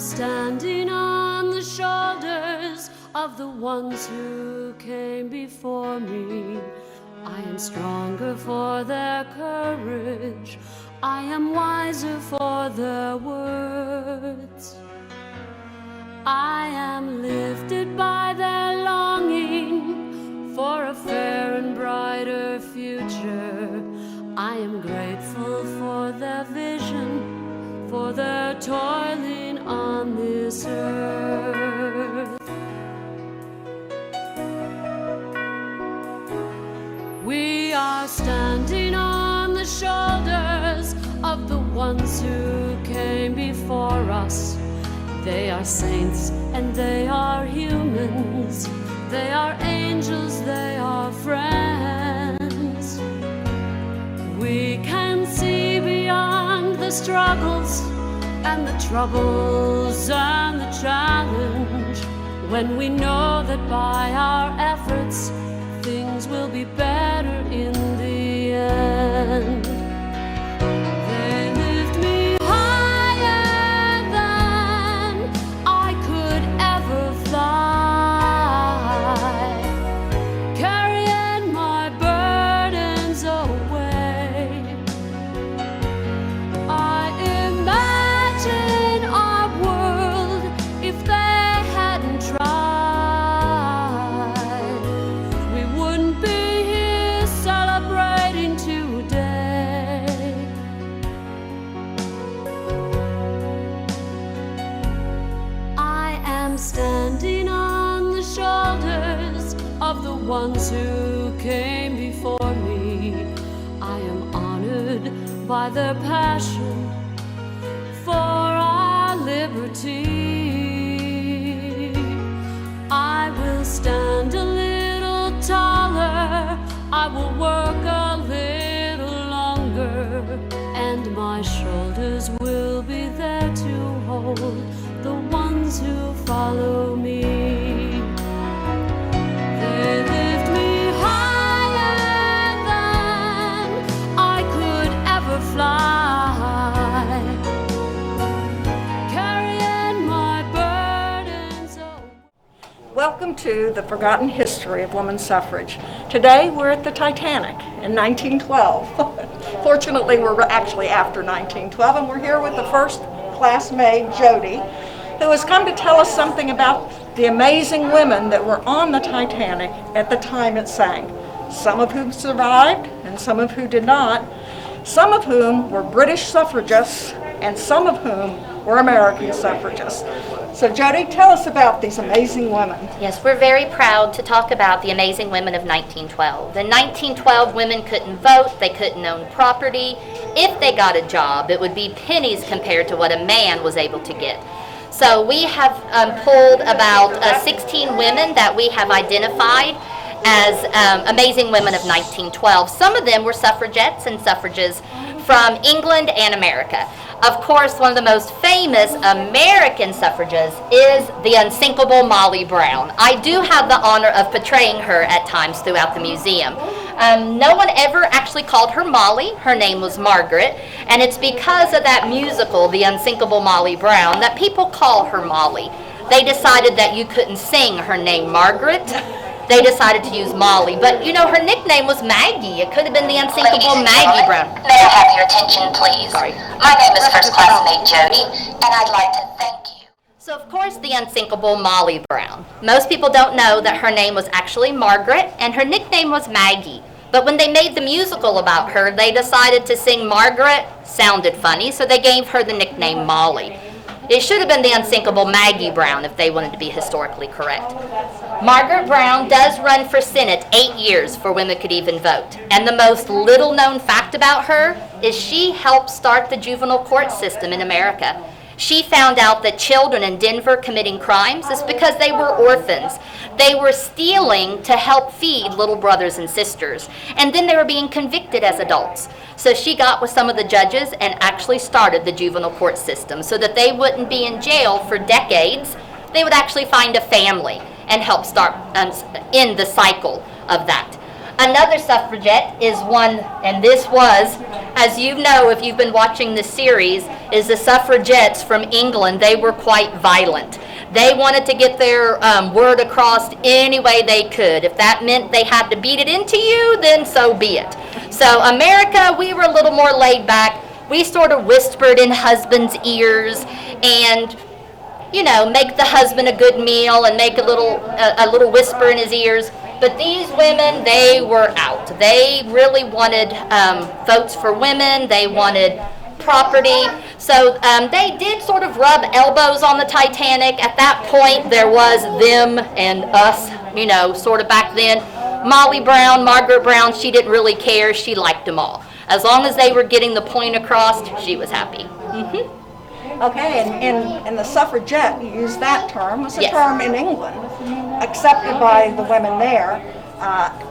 standing on the shoulders of the ones who came before me. I am stronger for their courage. I am wiser for their words. I am lifted by their longing for a fair and brighter future. I am grateful for their vision, for their toiling on this earth. We are standing on the shoulders of the ones who came before us. They are saints and they are humans. They are angels, they are friends. We can see beyond the struggles and the troubles and the challenge when we know that by our efforts things will be better in the end. They lift me higher than I could ever fly, carrying my burdens away. I imagine our world if they hadn't tried. We wouldn't be here celebrating today. I am standing on the shoulders of the ones who came before me. I am honored by their passion for our liberty. I will stand a little taller, I will work a little longer, and my shoulders will be there to hold the ones who follow me. They lift me higher than I could ever fly, carrying my burdens away. Welcome to the Forgotten History of Women's Suffrage. Today we're at the Titanic in 1912. Fortunately, we're actually after 1912, and we're here with the first classmate, Jody, who has come to tell us something about the amazing women that were on the Titanic at the time it sank. Some of whom survived and some of whom did not. Some of whom were British suffragists and some of whom were American suffragists. So Jody, tell us about these amazing women. Yes, we're very proud to talk about the amazing women of 1912. In 1912, women couldn't vote, they couldn't own property. If they got a job, it would be pennies compared to what a man was able to get. So we have pulled about 16 women that we have identified as amazing women of 1912. Some of them were suffragettes and suffrages from England and America. Of course, one of the most famous American suffrages is the unsinkable Molly Brown. I do have the honor of portraying her at times throughout the museum. No one ever actually called her Molly. Her name was Margaret, and it's because of that musical, The Unsinkable Molly Brown, that people call her Molly. They decided that you couldn't sing her name Margaret. They decided to use Molly, but you know, her nickname was Maggie. It could have been the unsinkable Maggie Brown. May I have your attention, please? Sorry. My name is First Classmate Jody, and I'd like to thank you. So, of course, the unsinkable Molly Brown. Most people don't know that her name was actually Margaret, and her nickname was Maggie. But when they made the musical about her, they decided to sing Margaret. Sounded funny, so they gave her the nickname Molly. It should have been the unsinkable Maggie Brown if they wanted to be historically correct. Margaret Brown does run for Senate 8 years before women could even vote. And the most little known fact about her is she helped start the juvenile court system in America. She found out that children in Denver committing crimes is because they were orphans. They were stealing to help feed little brothers and sisters. And then they were being convicted as adults. So she got with some of the judges and actually started the juvenile court system so that they wouldn't be in jail for decades. They would actually find a family and help start end the cycle of that. Another suffragette is one, and this was, as you know if you've been watching this series, is the suffragettes from England. They were quite violent. They wanted to get their word across any way they could. If that meant they had to beat it into you, then so be it. So America, we were a little more laid back. We sort of whispered in husbands' ears and, you know, make the husband a good meal and make a little whisper in his ears. But these women, they were out. They really wanted votes for women. They wanted property. So they did sort of rub elbows on the Titanic. At that point, there was them and us, you know, sort of back then. Molly Brown, Margaret Brown, she didn't really care. She liked them all. As long as they were getting the point across, she was happy. Mm-hmm. Okay, and the suffragette, you use that term, was a Yes. term in England, accepted by the women there,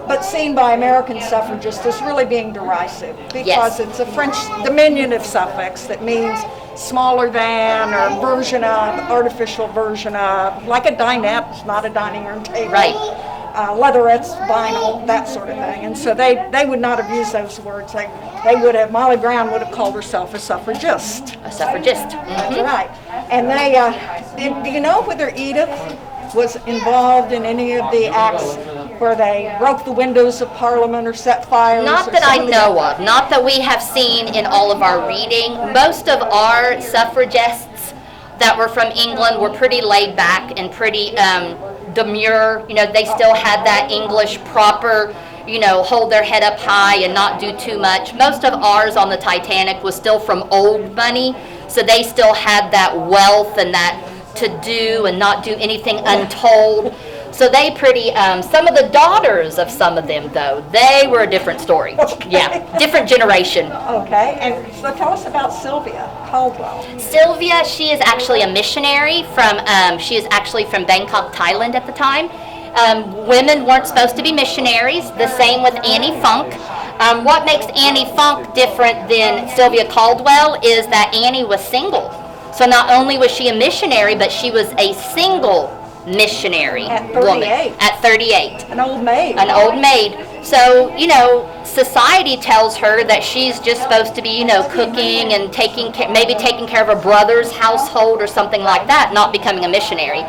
but seen by American suffragists as really being derisive, because it's a French diminutive suffix that means smaller than, or version of, artificial version of, like a dinette, it's not a dining room table. Right. Leatherettes, vinyl, that sort of thing. And so they would not have used those words. They would have, Molly Brown would have called herself a suffragist. A suffragist. That's right. And they, do you know whether Edith was involved in any of the acts where they broke the windows of Parliament or set fires? Not or that I something? know of, not that we have seen in all of our reading. Most of our suffragists that were from England were pretty laid back and pretty demure. You know, they still had that English proper, you know, hold their head up high and not do too much. Most of ours on the Titanic was still from old money, so they still had that wealth and that to do and not do anything untold. So they pretty, some of the daughters of some of them though, they were a different story. Yeah, different generation. Okay, and so tell us about Sylvia Caldwell. Sylvia, she is actually a missionary she is actually from Bangkok, Thailand at the time. Women weren't supposed to be missionaries, the same with Annie Funk. What makes Annie Funk different than Sylvia Caldwell is that Annie was single. So not only was she a missionary, but she was a single missionary At woman 38. at 38. An old maid. An old maid. So, you know, society tells her that she's just supposed to be, you know, cooking and maybe taking care of her brother's household or something like that, not becoming a missionary.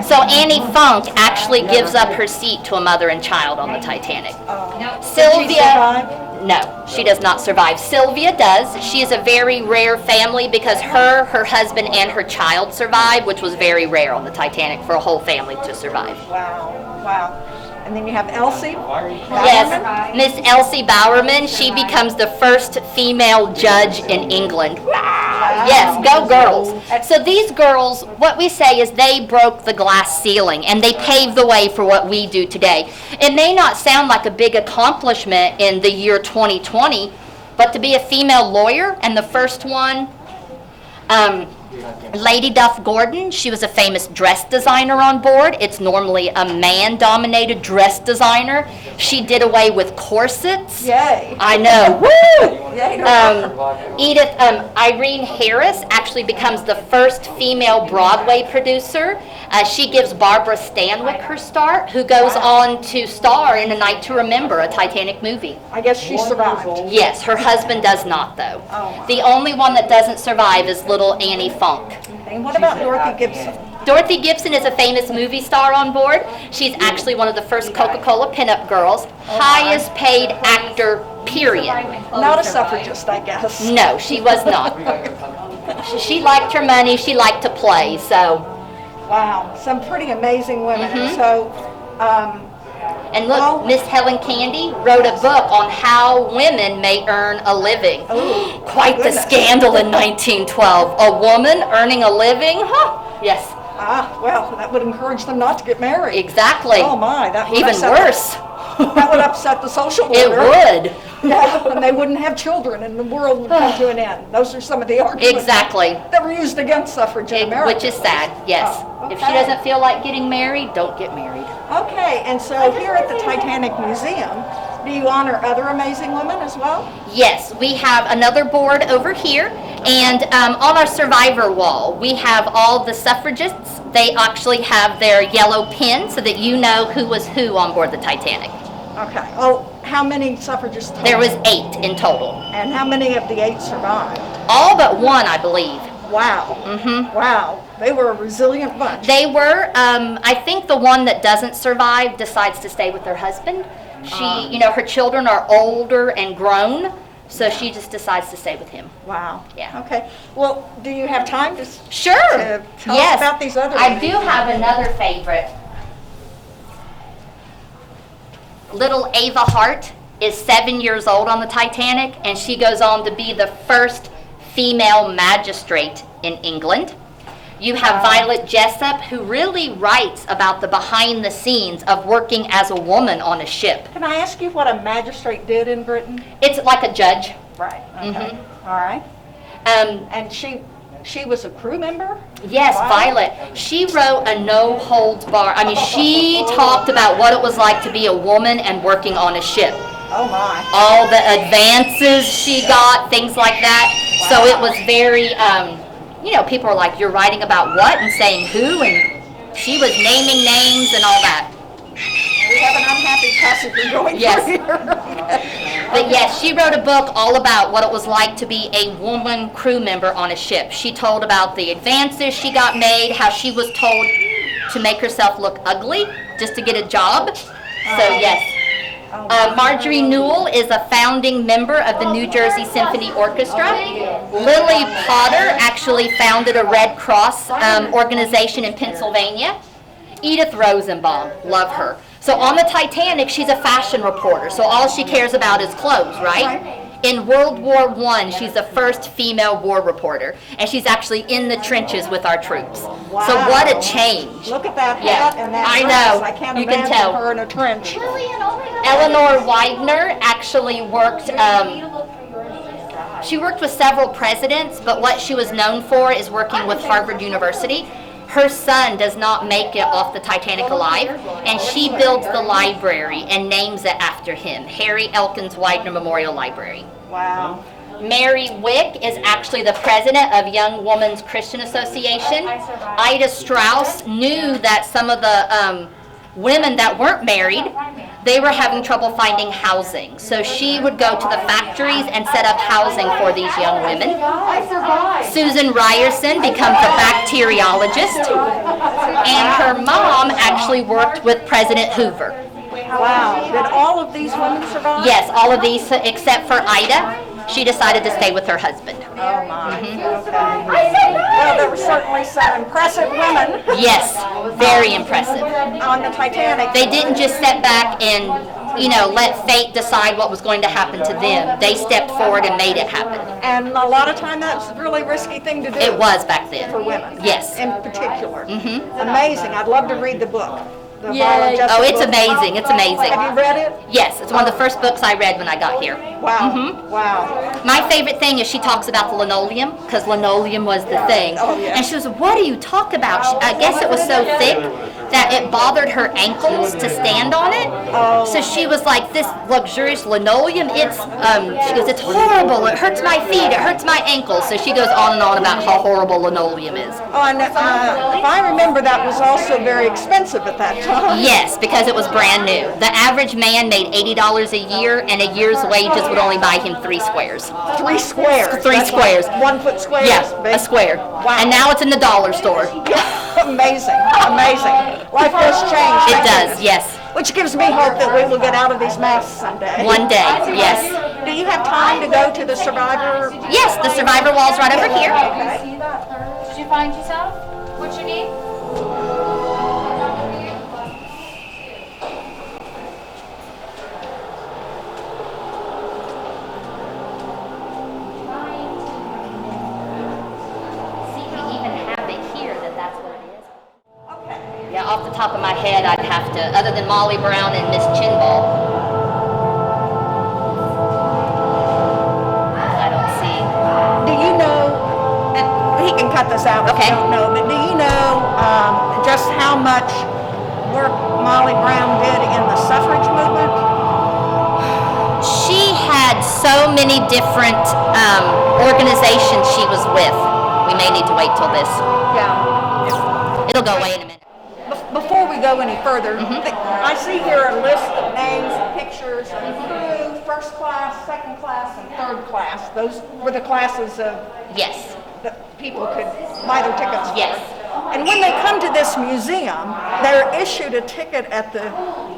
So Annie Funk actually gives up her seat to a mother and child on the Titanic. Did she Sylvia, survive? no, she does not survive. Sylvia does. She is a very rare family because her husband, and her child survived, which was very rare on the Titanic for a whole family to survive. Wow, wow. And then you have Elsie. Yes, Miss Elsie Bowerman, she becomes the first female judge in England. Yes, go girls. So these girls, what we say is they broke the glass ceiling and they paved the way for what we do today. It may not sound like a big accomplishment in the year 2020, but to be a female lawyer and the first one, Lady Duff Gordon, she was a famous dress designer on board. It's normally a man-dominated dress designer. She did away with corsets. Yay. I know. Woo! Yay. Irene Harris actually becomes the first female Broadway producer. She gives Barbara Stanwyck her start, who goes on to star in A Night to Remember, a Titanic movie. I guess she survived. Yes, her husband does not, though. Oh. The only one that doesn't survive is little Annie Funk. And what about Dorothy Gibson? Dorothy Gibson is a famous movie star on board. She's actually one of the first Coca-Cola pinup girls. Highest paid actor, period. Not a suffragist, I guess. No, she was not. She liked her money. She liked to play, so. Wow, some pretty amazing women. Mm-hmm. So, And look, Miss Helen Candy wrote a book on how women may earn a living. Oh, Quite the goodness. scandal in 1912. A woman earning a living? Huh? Yes, well, that would encourage them not to get married. exactly. Oh my, that would Even upset worse. That would upset the social order. It would. Yeah, and they wouldn't have children, and the world would come to an end. Those are some of the arguments Exactly. that were used against suffrage in America. Which is sad, yes. Oh, If she okay. doesn't feel like getting married, don't get married. Okay, and so here at the Titanic Museum, do you honor other amazing women as well? Yes, we have another board over here, and on our survivor wall, we have all the suffragists. They actually have their yellow pin so that you know who was who on board the Titanic. Okay. Oh, how many suffragists total? There was 8 in total. And how many of the 8 survived? All but one, I believe. Wow. Mm-hmm. Wow. They were a resilient bunch. They were, I think the one that doesn't survive decides to stay with her husband. She, you know, her children are older and grown, so she just decides to stay with him. Wow. Yeah. Okay. Well, do you have time to Sure. to tell Yes. us about these other I ones? do have another favorite. Little Ava Hart is 7 years old on the Titanic, and she goes on to be the first female magistrate in England. You have Violet Jessup, who really writes about the behind the scenes of working as a woman on a ship. Can I ask you what a magistrate did in Britain? It's like a judge. Right. Okay. Mm-hmm. All right. Um, And she was a crew member? Yes, Wow. Violet. She wrote a no holds bar. I mean, she talked about what it was like to be a woman and working on a ship. Oh my. All the advances she got, things like that. So it was very, you know, people are like, you're writing about what and saying who, and she was naming names and all that. We have an unhappy passenger going Yes. through here. But yes, she wrote a book all about what it was like to be a woman crew member on a ship. She told about the advances she got made, how she was told to make herself look ugly just to get a job. So yes. Marjorie Newell is a founding member of the New Jersey Symphony Orchestra. Lily Potter actually founded a Red Cross organization in Pennsylvania. Edith Rosenbaum, love her. So on the Titanic, she's a fashion reporter, so all she cares about is clothes, right? In World War I, she's the first female war reporter, and she's actually in the trenches with our troops. Wow. So what a change. Look at that Yeah, hat and that I dress. know. I can't You can imagine tell. her in a trench. Eleanor Widener actually worked, she worked with several presidents, but what she was known for is working with Harvard University. Her son does not make it off the Titanic alive, and she builds the library and names it after him, Harry Elkins Widener Memorial Library. Wow. Mary Wick is actually the president of Young Women's Christian Association. Ida Strauss knew that some of the women that weren't married, they were having trouble finding housing. So she would go to the factories and set up housing for these young women. Susan Ryerson becomes a bacteriologist, and her mom actually worked with President Hoover. Wow. Did all of these women survive? Yes, all of these except for Ida. She decided to stay with her husband. Oh my. Okay. Well, there were certainly some impressive women Yes, very impressive. on the Titanic. They didn't just step back and, you know, let fate decide what was going to happen to them. They stepped forward and made it happen. And a lot of time that's a really risky thing to do. It was back then. For women. Yes. In particular. Amazing. I'd love to read the book. The Violet Yay. Jessup Oh, it's book. amazing. It's amazing. Have you read it? Yes, it's one of the first books I read when I got here. Wow. Wow. My favorite thing is she talks about the linoleum, because linoleum was the thing. Oh, yeah. And she was, what do you talk about? I guess it was so thick that it bothered her ankles to stand on it. Oh. So she was like, this luxurious linoleum, it's, she goes, it's horrible. It hurts my feet. It hurts my ankles. So she goes on and on about how horrible linoleum is. Oh, and if I remember, that was also very expensive at that time. Yes, because it was brand new. The average man made $80 a year, and a year's wages would only buy him 3 squares. 3 squares. Three That's squares. Like 1 foot squares. Yeah, big. a square. Wow. And now it's in the dollar store. Amazing. Amazing. Life does change. It thank does, goodness. yes. Which gives me hope that we will get out of these masks someday. One day, yes. Do you have time to go to the survivor? Yes, the survivor wall's right over here. Okay. Did you find yourself? What's your name? See, we even have it here that's what it is. Okay. Yeah, off the top of my head, I'd have to, other than Molly Brown and Miss Chinball. I don't see. Do you know, and he can cut this out if Okay. you don't know, but do you know just how much work Molly Brown did in the suffrage movement? She had so many different organizations she was with. We may need to wait till this. Yeah. It'll go away in a minute. before we go any further, I see here a list of names and pictures of crew, first class, second class, and third class. Those were the classes of Yes. that people could buy their tickets for. Yes. And when they come to this museum, they're issued a ticket at the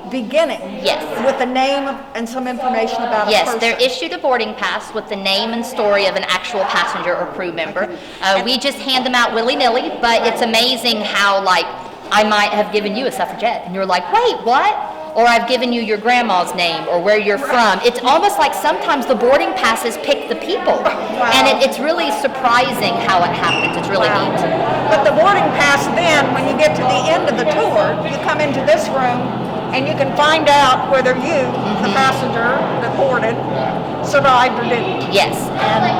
beginning. Yes. With the name and some information about a Yes, person. they're issued a boarding pass with the name and story of an actual passenger or crew member. We just hand them out willy-nilly, but it's amazing how, like, I might have given you a suffragette, and you're like, wait, what? Or I've given you your grandma's name or where you're from. It's almost like sometimes the boarding passes pick the people. And it's really surprising how it happens. It's really neat. But the boarding pass then, when you get to the end of the tour, you come into this room and you can find out whether you, the passenger that boarded, survived or didn't. Yes,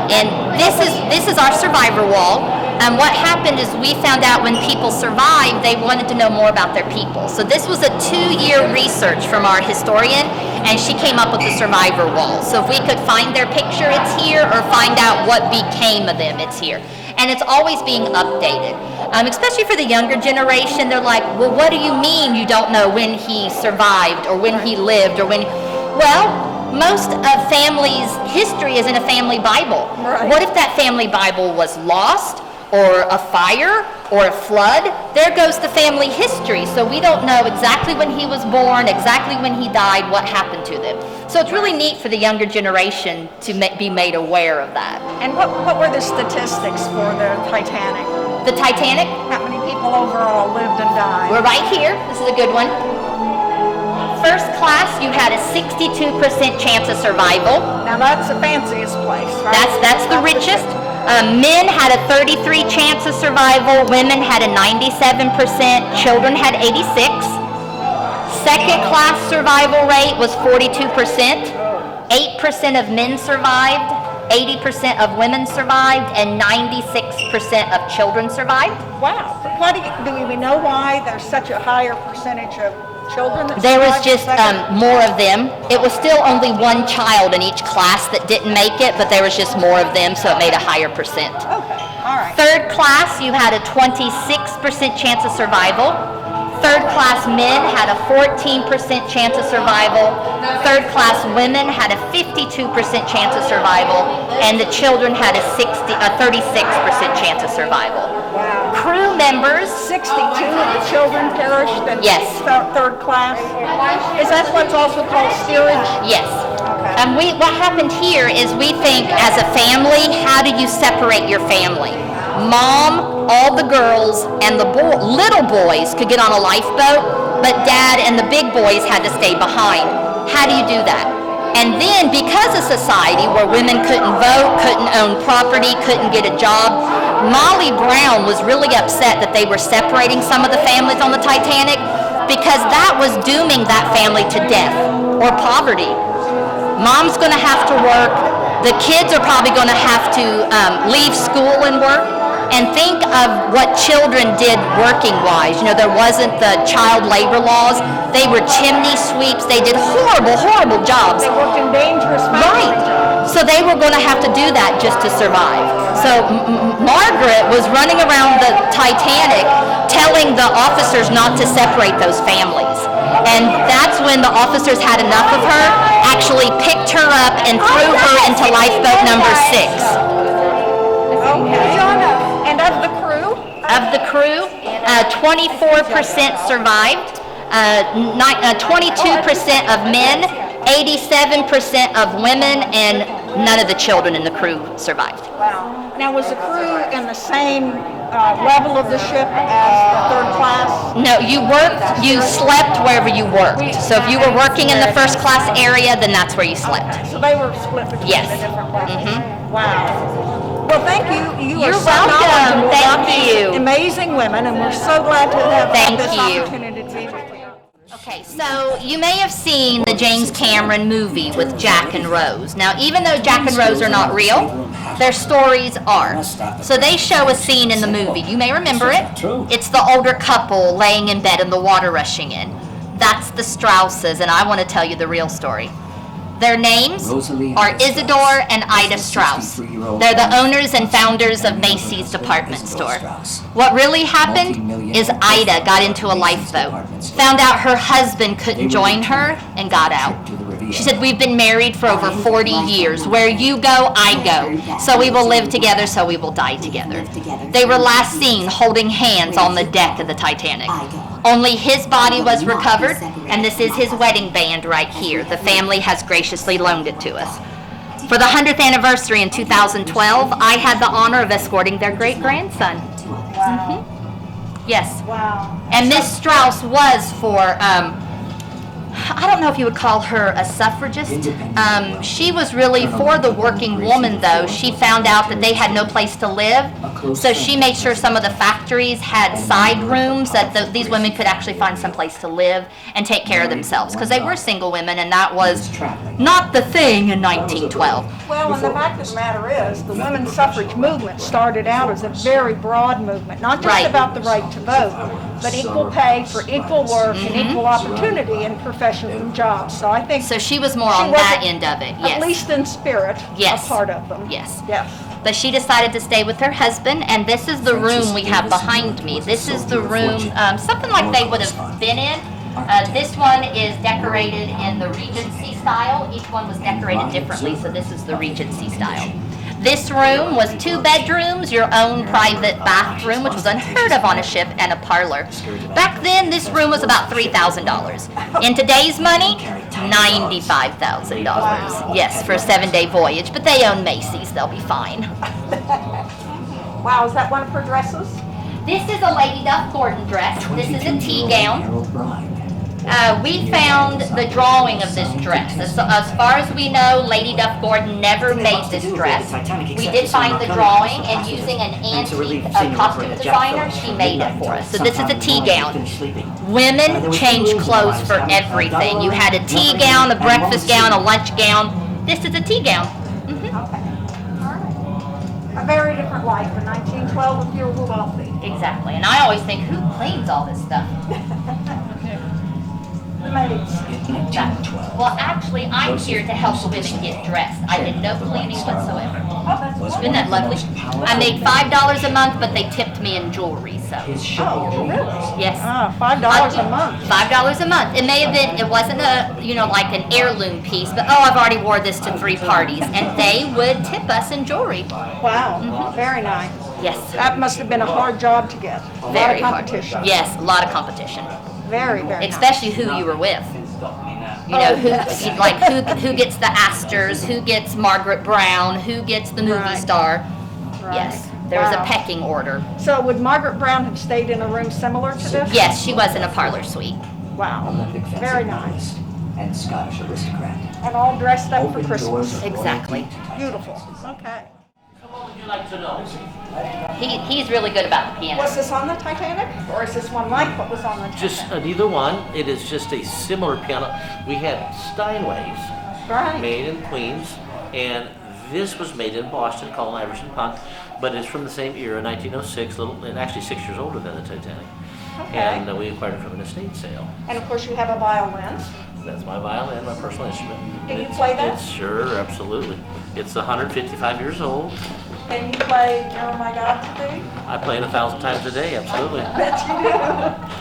and this is our survivor wall. And what happened is we found out when people survived, they wanted to know more about their people. So this was a 2-year research from our historian, and she came up with the survivor wall. So if we could find their picture, it's here, or find out what became of them, it's here. And it's always being updated. Especially for the younger generation, they're like, well, what do you mean you don't know when he survived or when he lived or when... Well, most of families' history is in a family Bible. Right. What if that family Bible was lost, or a fire, or a flood? There goes the family history. So we don't know exactly when he was born, exactly when he died, what happened to them. So it's really neat for the younger generation to be made aware of that. And what were the statistics for the Titanic? The Titanic, How many people overall lived and died? we're right here. This is a good one. First class, you had a 62% chance of survival. Now that's the fanciest place, right? That's the richest. Men had a 33 chance of survival. Women had a 97%. Children had 86. Second class survival rate was 42%. 8% of men survived. 80% of women survived, and 96% of children survived. Wow. Why do we know why there's such a higher percentage of children that There was survived just the second? more of them. It was still only one child in each class that didn't make it, but there was just more of them, so it made a higher percent. Okay, all right. Third class, you had a 26% chance of survival. Third class men had a 14% chance of survival. Third class women had a 52% chance of survival, and the children had a 36% chance of survival. Wow. Crew members, 62 of the children perished in Yes. third class. Is that what's also called steerage? yes. Okay. And what happened here is we think as a family, how do you separate your family? Mom, all the girls, and the little boys could get on a lifeboat, but Dad and the big boys had to stay behind. How do you do that? And then because of society where women couldn't vote, couldn't own property, couldn't get a job, Molly Brown was really upset that they were separating some of the families on the Titanic because that was dooming that family to death or poverty. Mom's going to have to work. The kids are probably going to have to leave school and work. And think of what children did working-wise. You know, there wasn't the child labor laws. They were chimney sweeps. They did horrible, horrible jobs. They worked in dangerous factory Right. jobs. So they were going to have to do that just to survive. So Margaret was running around the Titanic telling the officers not to separate those families. And that's when the officers had enough of her, actually picked her up and threw her into lifeboat number 6. Okay. And of the crew? Of the crew, 24% survived, 22% of men, 87% of women, and none of the children in the crew survived. Wow. Now, was the crew in the same level of the ship as the third class? No, you slept wherever you worked. So if you were working in the first class area, then that's where you slept. So they were split between Yes. the different levels? Wow. Well, thank you. You are You're so welcome. knowledgeable Thank about these you. amazing women, and we're so glad to have Thank this you. opportunity to be with you. Okay, so you may have seen the James Cameron movie with Jack and Rose. Now, even though Jack and Rose are not real, their stories are. So they show a scene in the movie. You may remember it. It's the older couple laying in bed and the water rushing in. That's the Strausses, and I want to tell you the real story. Their names Rosalie are Ida Isidore Strauss and Ida is a Strauss. 63-year-old They're the woman owners and founders of married Macy's to department Isidore store. Strauss. What really happened Multi-millionaire is Ida got into a Macy's lifeboat, department store. found out her husband They couldn't were join her, returning and got from a out. trip to the Riviera. She said, we've been married for over 40 years. Where you go, I go. So we will live together, so we will die together. They were last seen holding hands on the deck of the Titanic. Only his body was recovered, and this is his wedding band right here. The family has graciously loaned it to us. For the 100th anniversary in 2012, I had the honor of escorting their great-grandson. Wow. Yes. Wow. And Miss Strauss was for, I don't know if you would call her a suffragist. She was really for the working woman, though. She found out that they had no place to live, so she made sure some of the factories had side rooms that these women could actually find some place to live and take care of themselves, because they were single women, and that was not the thing in 1912. Well, and the fact of the matter is, the women's suffrage movement started out as a very broad movement, not just Right. about the right to vote, but equal pay for equal work and equal opportunity in professions and jobs. So I think So she was more she on that wasn't, end of it, at yes. least in spirit, Yes. a part of them. Yes. Yes. But she decided to stay with her husband, and this is the room we have behind me. This is the room, something like they would have been in. This one is decorated in the Regency style. Each one was decorated differently, so this is the Regency style. This room was 2 bedrooms, your own private bathroom, which was unheard of on a ship, and a parlor. Back then, this room was about $3,000. In today's money, $95,000. Yes, for a 7-day voyage, but they own Macy's, they'll be fine. Wow, is that one of her dresses? This is a Lady Duff Gordon dress. This is a tea gown. Harold Bride. We found the drawing of this dress. As far as we know, Lady Duff Gordon never made this dress. We did find the drawing, and using an antique costume designer, she made it for us. So this is a tea gown. Women change clothes for everything. You had a tea gown, a breakfast gown, a lunch gown. This is a tea gown. Okay. All right. A very different life in 1912 if you were wealthy. Exactly. And I always think, who cleans all this stuff? The maids. Well, actually, I'm here to help the women get dressed. I did no cleaning whatsoever. Oh, that's Isn't that lovely? I made $5 a month, but they tipped me in jewelry, so. Oh, really? Yes. Ah, $5 a month. $5 a month. It may have been, it wasn't a, like an heirloom piece, but oh, I've already wore this to 3 parties. And they would tip us in jewelry. Wow, very nice. Yes. That must have been a hard job to get. A lot of Very hard. competition. Yes, a lot of competition. Very, very nice. Especially who you were with. You know, who gets the Astors, who gets Margaret Brown, who gets the movie Right. star. Right. Yes, there was a Wow. pecking order. So would Margaret Brown have stayed in a room similar to this? Yes, she was in a parlor suite. Wow, Olympic fencing very nice. medalist and Scottish aristocrat. And all dressed up for Open Christmas. doors of Exactly. Beautiful. Okay. He's really good about the piano. Was this on the Titanic, or is this one like what was on the Titanic? Just neither one. It is just a similar piano. We had Steinways Right. made in Queens, and this was made in Boston called Iverson Punk, but it's from the same era, 1906, and actually 6 years older than the Titanic. Okay. And we acquired it from an estate sale. And of course you have a violin. That's my violin, my personal instrument. Can you It's- play that? Sure, absolutely. It's 155 years old. Can you play Oh My God Today? I play it 1,000 times a day, absolutely. Bet you do.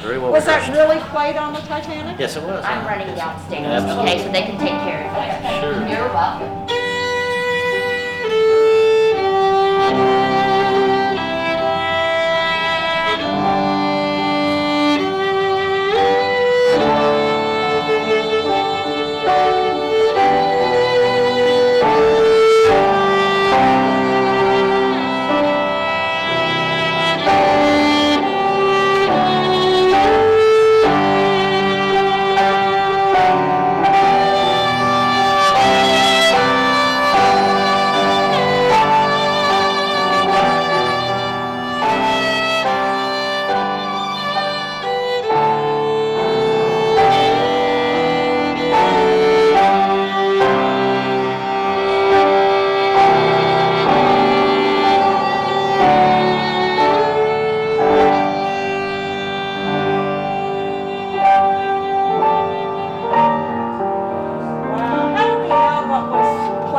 Very well Was that rehearsed. really played on the Titanic? Yes, it was. I'm running downstairs, Absolutely. okay, so they can take care of it. Sure. You're welcome.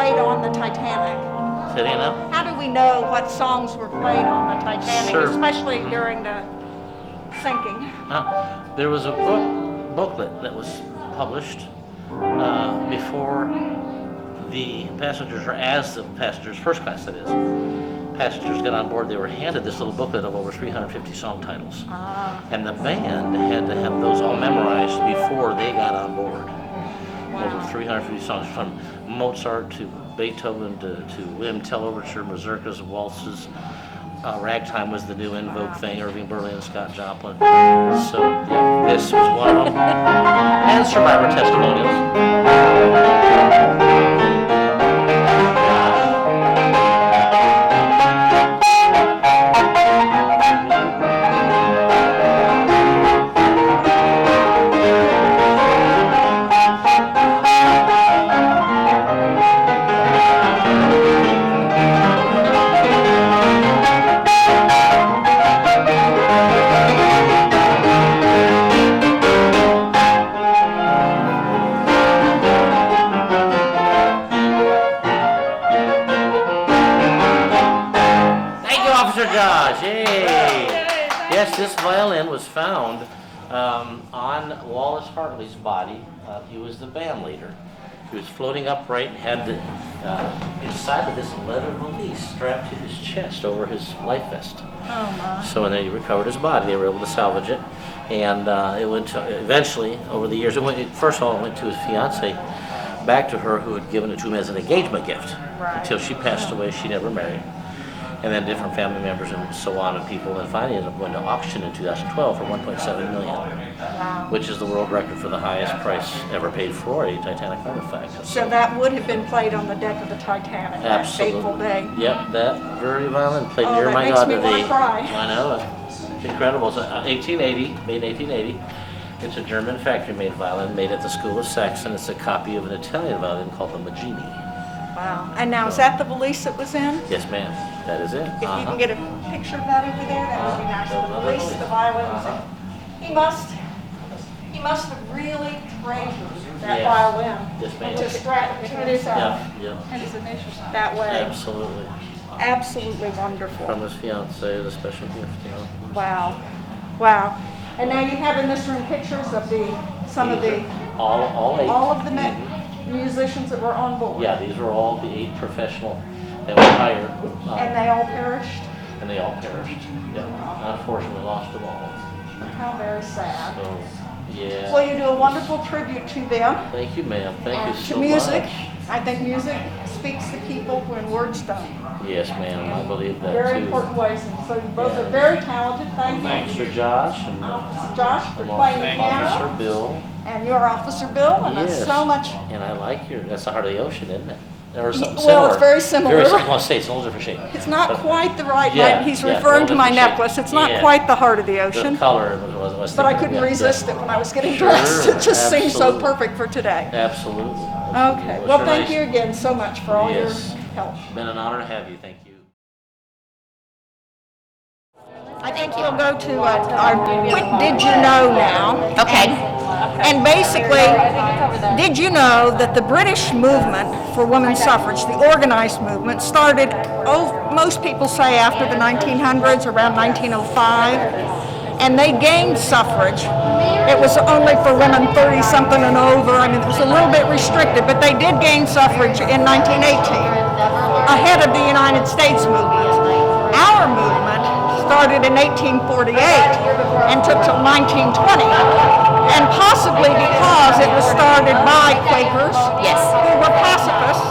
played on the Titanic? Say it again now? How do we know what songs were played on the Titanic, Sure. especially during the sinking? There was a booklet that was published before the passengers, or as the passengers, first class that is, passengers got on board. They were handed this little booklet of over 350 song titles. And the band had to have those all memorized before they got on board. Over 350 songs, from Mozart to Beethoven to William Tell Overture, mazurkas, waltzes. Ragtime was the new in vogue thing, Irving Berlin, Scott Joplin. So yeah, this was one of them. And survivor testimonials. Officer Josh, yay! Yes, this violin was found on Wallace Hartley's body. He was the band leader. He was floating upright and had the inside of this leather valise strapped to his chest over his life vest. Oh my. So when they recovered his body, they were able to salvage it. And it went to, eventually, over the years, first of all, it went to his fiancée, back to her, who had given it to him as an engagement gift. Right. Until she passed away, she never married. And then different family members and so on, and people, and finally ended up going to auction in 2012 for $1.7 million, which is the world record for the highest price ever paid for a Titanic artifact. So that would have been played on the deck of the Titanic that fateful day. Yep, that very violin played Oh, near that my makes God me wanna today. cry. I know, it's incredible. It's 1880, made in 1880. It's a German factory-made violin made at the School of Saxon. It's a copy of an Italian violin called the Maggini. Wow. And now, is that the valise it was in? Yes, ma'am, that is it. If you can get a picture of that over there, that would be nice. The valise, the violin. He must have really treasured that Yes. violin. Yes, ma'am. And to strap it to himself Yeah, yeah, And his initials on it. that way. absolutely. Absolutely wonderful. From his fiancée, the special gift, you know. Wow. Wow. And now you have in this room pictures of some of the, All eight. all of the musicians that were on board. Yeah, these were all the 8 professional that were hired. And they all perished. And they all perished. Yeah, unfortunately lost them all. How very sad. So, yeah. Well, you do a wonderful tribute to them. Thank you, ma'am. Thank And you to so music. much. I think music speaks to people when words don't. Yes, ma'am. I believe that Very too. important ways. And so you both are Yeah. very talented. Thank Thanks you. for Josh and Josh for playing the Officer piano. Bill. And you're Officer Bill. And Yes. that's so much. And I like that's the heart of the ocean, isn't it? Or something Well, similar. it's very similar. Very similar. Well, say it's a little different shape. It's not But quite the right Yeah, light. He's yeah, referring to my different shape. necklace. It's not Yeah. quite the heart of the The ocean. color was But I different. couldn't Yeah, resist yeah. it when I was getting Sure, dressed. It just seemed so absolutely. perfect for today. Absolutely. Okay. Well, Well, sure, thank nice. you again so much for all Yes. your help. Been an honor to have you. Thank you. I think we'll go to our quick Did You Know now. Okay. And basically, did you know that the British movement for women's suffrage, the organized movement, started, most people say after the 1900s, around 1905, and they gained suffrage. It was only for women 30-something and over. I mean, it was a little bit restricted, but they did gain suffrage in 1918, ahead of the United States movement. Our movement started in 1848 and took till 1920, and possibly because it was started by Quakers Yes. who were pacifists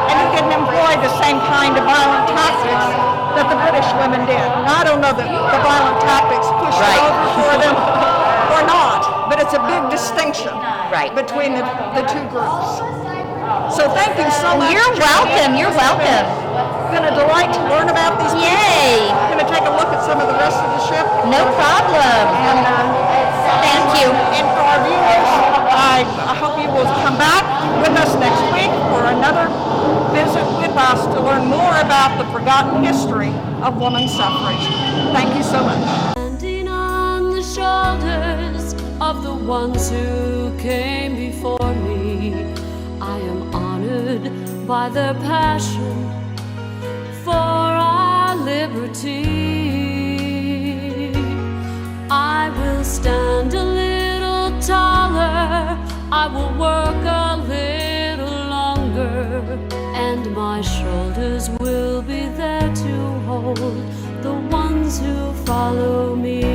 and who didn't employ the same kind of violent tactics that the British women did. Now, I don't know that the violent tactics pushed it Right. over for them or not, but it's a big distinction Right. between the two groups. So thank you so much. You're welcome. You're welcome. It's been a delight to learn about these people. Yay. I'm going to take a look at some of the rest of the ship. No problem. And Thank you. And for our viewers, I hope you will come back with us next week for another visit with us to learn more about the forgotten history of women's suffrage. Thank you so much. Standing on the shoulders of the ones who came before me, I am honored by their passion for our liberty. I will stand a little taller, I will work a little longer, and my shoulders will be there to hold the ones who follow me.